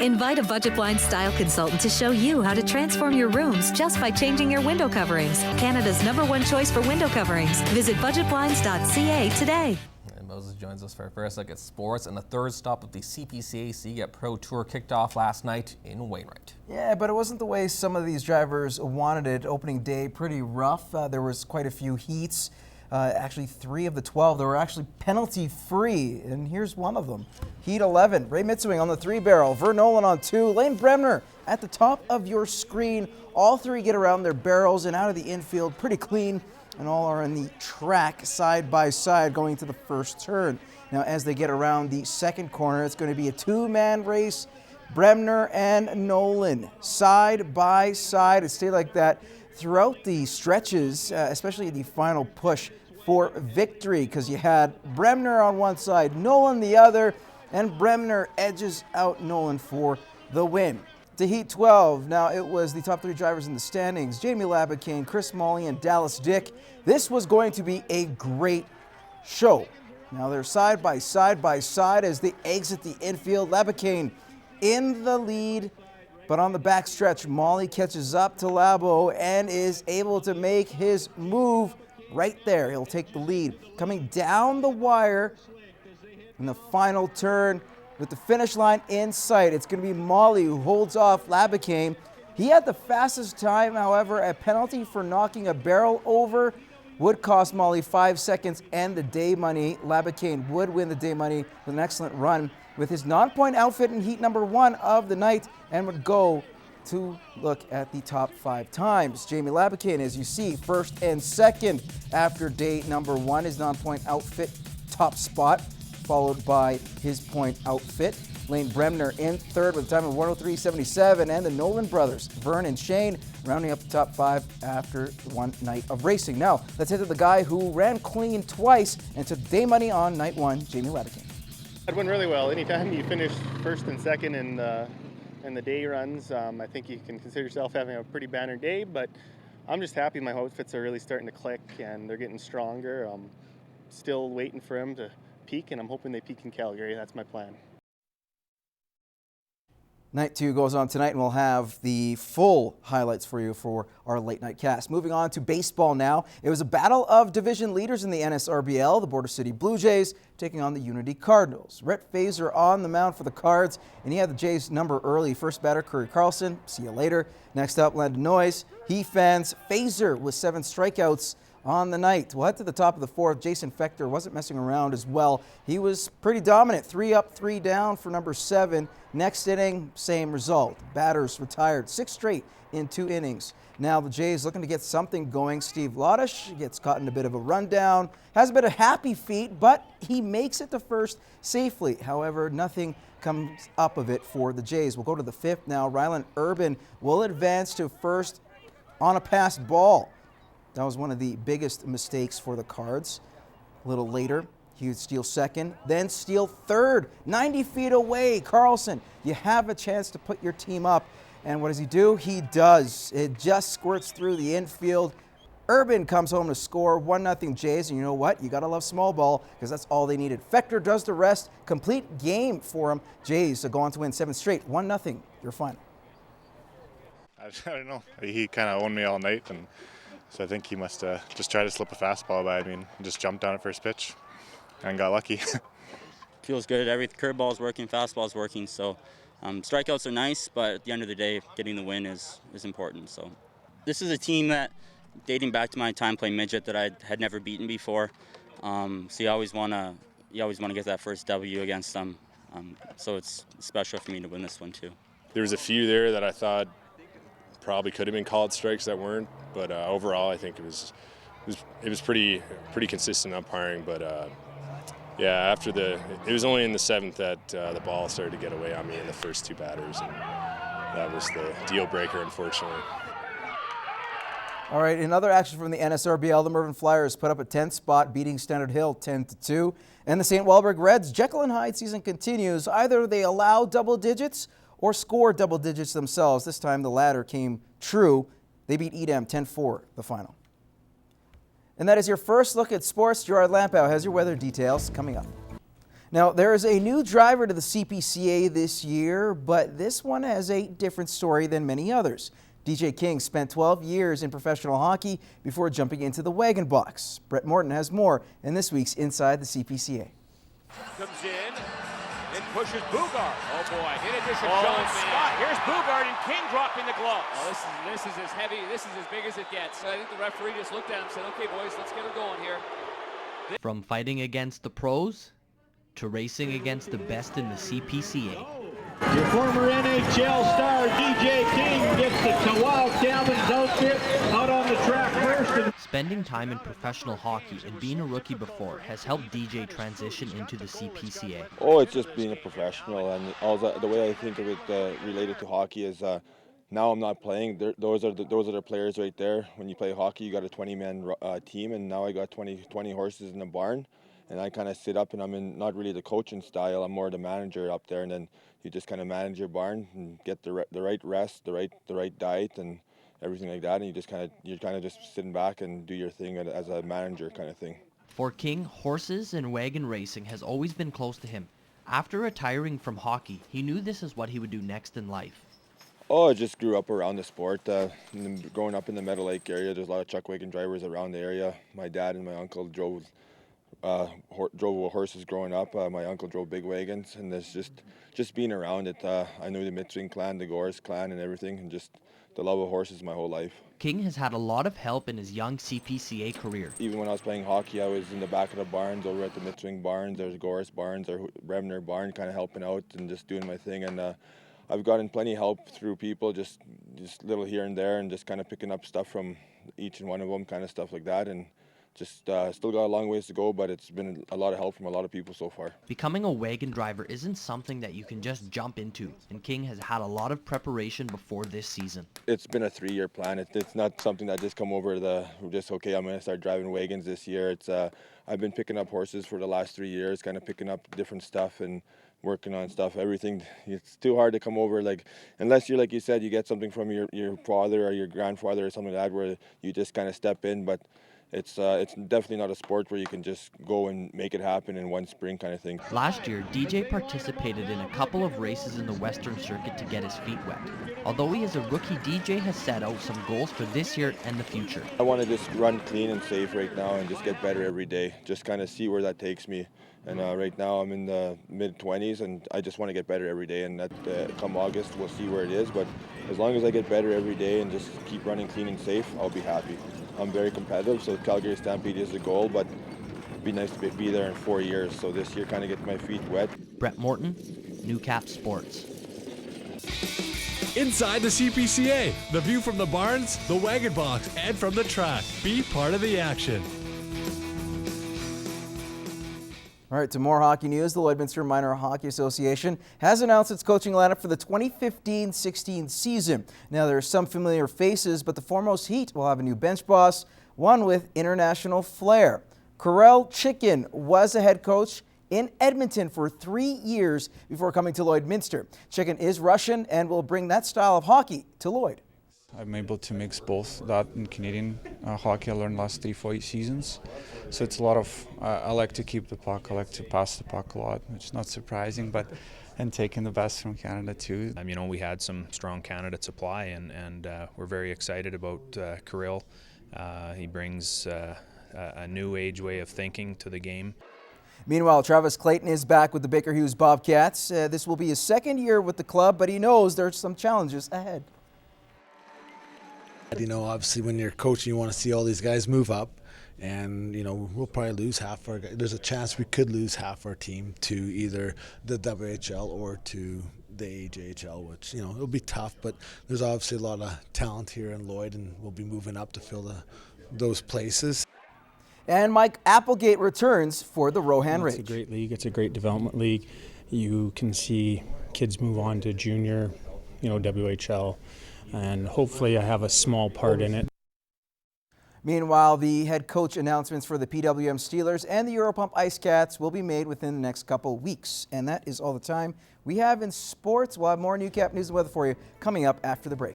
Invite a Budget Blinds style consultant to show you how to transform your rooms just by changing your window coverings. Canada's #1 choice for window coverings. Visit budgetblinds.ca today. And Moses joins us for a first look at sports, and the third stop of the CPCA CITL Pro Tour kicked off last night in Wainright. Yeah, but it wasn't the way some of these drivers wanted it. Opening day pretty rough. There was quite a few heats. Actually 3 of the 12 that were actually penalty free, and here's one of them. Heat 11, Ray Mitswing on the 3-barrel, Vern Nolan on 2, Lane Bremner at the top of your screen. All 3 get around their barrels and out of the infield pretty clean, and all are on the track side by side going to the first turn. Now as they get around the second corner, it's going to be a 2-man race. Bremner and Nolan side by side. It stayed like that throughout the stretches, especially the final push for victory, because you had Bremner on one side, Nolan the other, and Bremner edges out Nolan for the win. To Heat 12, now it was the top 3 drivers in the standings, Jamie Labicane, Chris Molly, and Dallas Dick. This was going to be a great show. Now they're side by side as they exit the infield. Labicane in the lead, but on the back stretch, Molly catches up to Labo and is able to make his move right there. He'll take the lead. Coming down the wire in the final turn with the finish line in sight, it's going to be Molly who holds off Labicane. He had the fastest time, however. A penalty for knocking a barrel over would cost Molly 5 seconds and the day money. Labicane would win the day money with an excellent run with his non-point outfit in heat number 1 of the night, and would go to look at the top 5 times. Jamie Labicane, as you see, first and second after day number 1, his non-point outfit top spot, followed by his point outfit. Lane Bremner in third with a time of 1:03.77, and the Nolan brothers, Vern and Shane, rounding up the top 5 after one night of racing. Now, let's head to the guy who ran clean twice and took day money on night 1, Jamie Labicane. It went really well. Anytime you finish first and second in the day runs, I think you can consider yourself having a pretty banner day, but I'm just happy my outfits are really starting to click and they're getting stronger. I'm still waiting for them to peak, and I'm hoping they peak in Calgary. That's my plan. Night 2 goes on tonight, and we'll have the full highlights for you for our late night cast. Moving on to baseball now. It was a battle of division leaders in the NSRBL. The Border City Blue Jays taking on the Unity Cardinals. Rhett Fazer on the mound for the Cards, and he had the Jays number early. First batter, Curry Carlson. See you later. Next up, Landon Noyes. He fans Fazer with 7 strikeouts on the night. We'll head to the top of the 4th. Jason Fechter wasn't messing around as well. He was pretty dominant. 3 up, 3 down for number 7. Next inning, same result. Batters retired 6 straight in 2 innings. Now the Jays looking to get something going. Steve Lodish gets caught in a bit of a rundown. Has a bit of happy feet, but he makes it to first safely. However, nothing comes up of it for the Jays. We'll go to the 5th now. Rylan Urban will advance to first on a passed ball. That was one of the biggest mistakes for the Cards. A little later, he would steal second, then steal third, 90 feet away. Carlson, you have a chance to put your team up. And what does he do? He does. It just squirts through the infield. Urban comes home to score 1-0 Jays, and you know what? You got to love small ball because that's all they needed. Fechter does the rest. Complete game for him. Jays go on to win 7 straight. 1-0, your final. I don't know. He kind of owned me all night, and so I think he must just try to slip a fastball by. I mean, just jumped on it first pitch and got lucky. Feels good. Every curveball's working, fastball's working. So strikeouts are nice, but at the end of the day, getting the win is important. So this is a team that, dating back to my time playing midget, that I had never beaten before. So you always want to get that first W against them. So it's special for me to win this one too. There was a few there that I thought probably could have been called strikes that weren't, but overall I think it was pretty consistent umpiring. But yeah, after it was only in the 7th that the ball started to get away on me in the first 2 batters, and that was the deal breaker, unfortunately. All right, in other action from the NSRBL, the Mervyn Flyers put up a 10th spot, beating Standard Hill 10-2. And the St. Walburg Reds Jekyll and Hyde season continues. Either they allow double digits or score double digits themselves. This time the latter came true. They beat Edam 10-4, the final. And that is your first look at sports. Gerard Lampow has your weather details coming up. Now, there is a new driver to the CPCA this year, but this one has a different story than many others. DJ King spent 12 years in professional hockey before jumping into the wagon box. Brett Morton has more in this week's Inside the CPCA. Comes in and pushes Bugard. Oh boy, in addition, John Scott. Here's Bugard and King dropping the gloves. Oh, this is as heavy, this is as big as it gets. So I think the referee just looked at him and said, okay boys, let's get her going here. From fighting against the pros to racing against the best in the CPCA. Your former NHL star DJ King gets the Tawau Calvin's outfit out on the track first. Spending time in professional hockey and being a rookie before has helped DJ transition into the CPCA. Oh, it's just being a professional, and the way I think of it related to hockey is now I'm not playing. Those are the players right there. When you play hockey, you got a 20-man team, and now I got 20 horses in the barn. And I kind of sit up, and I'm in not really the coaching style. I'm more the manager up there, and then you just kind of manage your barn and get the right rest, the right diet, and everything like that. And you're kind of just sitting back and do your thing as a manager kind of thing. For King, horses and wagon racing has always been close to him. After retiring from hockey, he knew this is what he would do next in life. Oh, I just grew up around the sport. Growing up in the Meadow Lake area, there's a lot of chuck wagon drivers around the area. My dad and my uncle drove horses growing up. My uncle drove big wagons, and it's just being around it. I knew the Mitzring clan, the Gores clan, and everything, and just the love of horses my whole life. King has had a lot of help in his young CPCA career. Even when I was playing hockey, I was in the back of the barns over at the Mitzring barns, there's Gores barns, or Bremner barn, kind of helping out and just doing my thing. And I've gotten plenty of help through people, just little here and there, and just kind of picking up stuff from each and one of them, kind of stuff like that. And just still got a long ways to go, but it's been a lot of help from a lot of people so far. Becoming a wagon driver isn't something that you can just jump into, and King has had a lot of preparation before this season. It's been a 3-year plan. It's not something that just come over I'm going to start driving wagons this year. It's I've been picking up horses for the last 3 years, kind of picking up different stuff and working on stuff, everything. It's too hard to come over, unless you're, like you said, you get something from your father or your grandfather or something like that, where you just kind of step in, but it's definitely not a sport where you can just go and make it happen in one spring kind of thing. Last year, DJ participated in a couple of races in the Western Circuit to get his feet wet. Although he is a rookie, DJ has set out some goals for this year and the future. I want to just run clean and safe right now and just get better every day, just kind of see where that takes me. And right now I'm in the mid-20s, and I just want to get better every day, and that come August we'll see where it is, but as long as I get better every day and just keep running clean and safe, I'll be happy. I'm very competitive, so Calgary Stampede is the goal, but it'd be nice to be there in 4 years, so this year kind of get my feet wet. Brett Morton, Newcap Sports. Inside the CPCA, the view from the barns, the wagon box, and from the track. Be part of the action. All right, to more hockey news. The Lloydminster Minor Hockey Association has announced its coaching lineup for the 2015-16 season. Now, there are some familiar faces, but the foremost heat will have a new bench boss, one with international flair. Karel Chicken was a head coach in Edmonton for 3 years before coming to Lloydminster. Chicken is Russian and will bring that style of hockey to Lloyd. I'm able to mix both that and Canadian hockey I learned last 3-4 seasons. So it's a lot of, I like to keep the puck, I like to pass the puck a lot, which is not surprising, but and taking the best from Canada too. We had some strong candidates apply, and we're very excited about Kirill. He brings a new age way of thinking to the game. Meanwhile, Travis Clayton is back with the Baker Hughes Bobcats. This will be his second year with the club, but he knows there's some challenges ahead. Obviously when you're coaching, you want to see all these guys move up, and we'll probably lose half our guys. There's a chance we could lose half our team to either the WHL or to the AJHL, which it'll be tough, but there's obviously a lot of talent here in Lloyd, and we'll be moving up to fill those places. And Mike Applegate returns for the Rohan Ridge. It's a great league. It's a great development league. You can see kids move on to junior, WHL, and hopefully I have a small part in it. Meanwhile, the head coach announcements for the PWM Steelers and the Europump Ice Cats will be made within the next couple weeks. And that is all the time we have in sports. We'll have more Newcap news and weather for you coming up after the break.